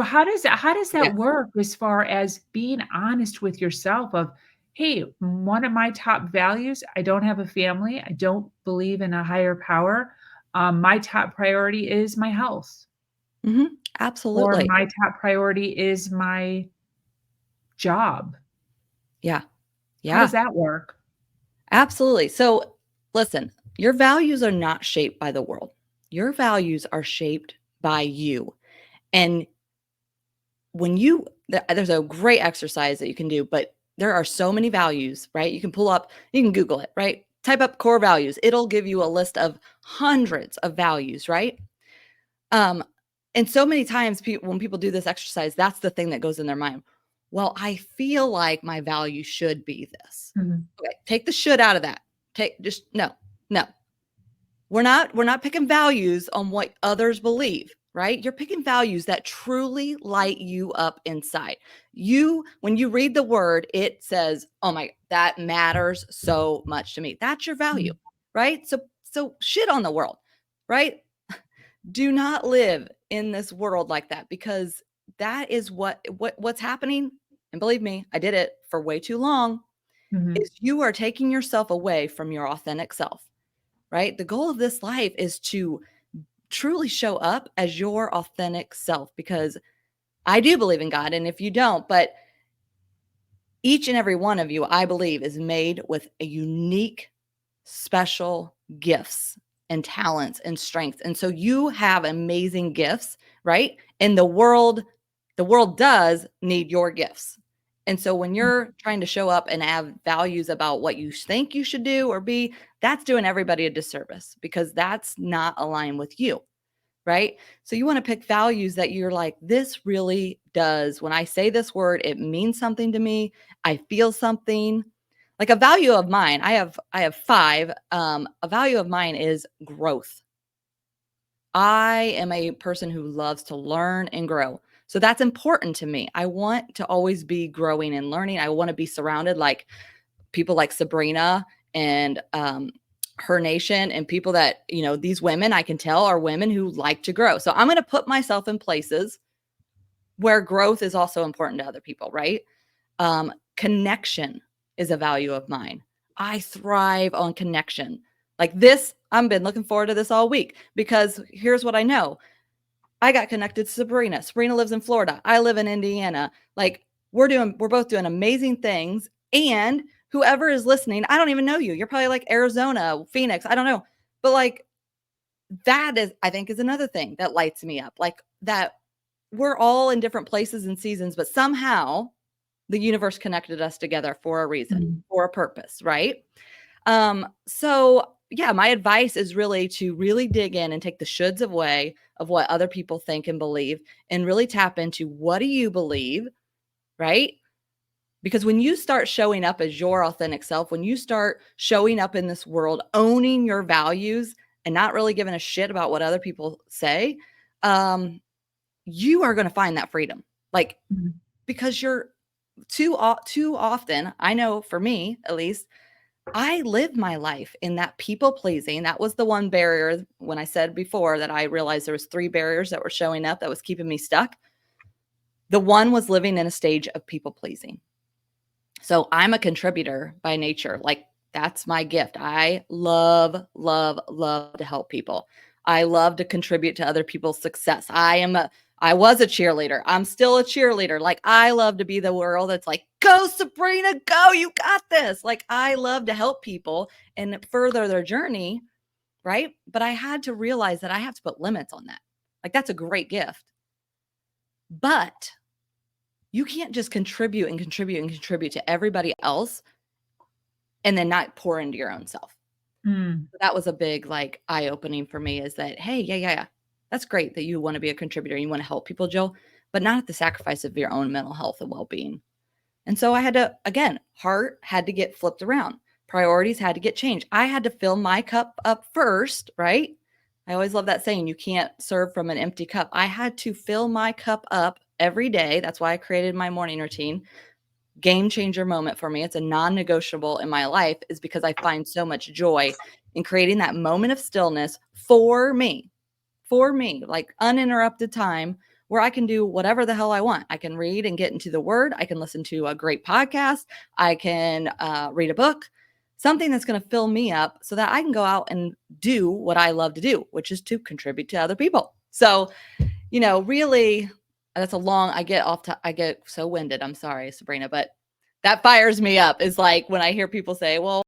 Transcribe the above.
How does that Yes. work as far as being honest with yourself of, "Hey, one of my top values, I don't have a family, I don't believe in a higher power, my top priority is my health," Mhm. or Absolutely. "My top priority is my job." Yeah. How does Yeah. that work? Absolutely. So listen, your values are not shaped by the world. Your values are shaped by you. And when there's a great exercise that you can do, but there are so many values, right? You can pull up, you can Google it, right? Type up core values. It'll give you a list of hundreds of values, right? Um, and so many times when people do this exercise, that's the thing that goes in their mind. Well, I feel like my value should be this. Mhm, Okay, take the should out of that. Take just no, no. We're not picking values on what others believe, right? You're picking values that truly light you up inside. When you read the word, it says, "Oh my, that matters so much to me." That's your value, mhm, right? So shit on the world, right? Do not live in this world like that because that is what's happening. And believe me, I did it for way too long. mhm, Is you are taking yourself away from your authentic self, right? The goal of this life is to truly show up as your authentic self because I do believe in God. And if you don't, but each and every one of you, I believe, is made with a unique, special gifts and talents and strengths. And so you have amazing gifts, right? And the world does need your gifts. And so when mhm, you're trying to show up and have values about what you think you should do or be, that's doing everybody a disservice because that's not aligned with you, right? So you want to pick values that you're like, this really does. When I say this word, it means something to me. I feel something. Like a value of mine, I have five. A value of mine is growth. I am a person who loves to learn and grow. So that's important to me. I want to always be growing and learning. I want to be surrounded like people like Sabrina and her nation and people that, these women I can tell are women who like to grow. So I'm going to put myself in places where growth is also important to other people, right? Connection is a value of mine. I thrive on connection. Like this, I've been looking forward to this all week because here's what I know. I got connected to Sabrina. Sabrina lives in Florida. I live in Indiana. Like we're both doing amazing things. And whoever is listening, I don't even know you. You're probably like Arizona, Phoenix. I don't know. But like that is, I think, is another thing that lights me up. Like that we're all in different places and seasons, but somehow the universe connected us together for a reason, mhm. for a purpose, right? So yeah, my advice is really to really dig in and take the shoulds away of what other people think and believe and really tap into what do you believe, right? Because when you start showing up as your authentic self, when you start showing up in this world, owning your values and not really giving a shit about what other people say, um, you are going to find that freedom. Like, Mhm. because you're too often, I know for me at least, I live my life in that people pleasing. That was the one barrier when I said before that I realized there was three barriers that were showing up that was keeping me stuck. The one was living in a stage of people pleasing. So I'm a contributor by nature. Like that's my gift. I love, love, love to help people. I love to contribute to other people's success. I was a cheerleader. I'm still a cheerleader. Like I love to be the world that's like, go Sabrina, go, you got this. Like I love to help people and further their journey, right? But I had to realize that I have to put limits on that. Like that's a great gift. But you can't just contribute and contribute and contribute to everybody else and then not pour into your own self. Mm, So that was a big like eye opening for me is that, hey, yeah, yeah, yeah. That's great that you want to be a contributor and you want to help people, Jill, but not at the sacrifice of your own mental health and well being. And so I had to, again, heart had to get flipped around. Priorities had to get changed. I had to fill my cup up first, right? I always love that saying, you can't serve from an empty cup. I had to fill my cup up every day. That's why I created my morning routine. Game changer moment for me. It's a non-negotiable in my life is because I find so much joy in creating that moment of stillness for me, like uninterrupted time where I can do whatever the hell I want. I can read and get into the word. I can listen to a great podcast. I can read a book, something that's going to fill me up so that I can go out and do what I love to do, which is to contribute to other people. So, really, that's a long, I get so winded. I'm sorry, Sabrina, but that fires me up is like when I hear people say, well,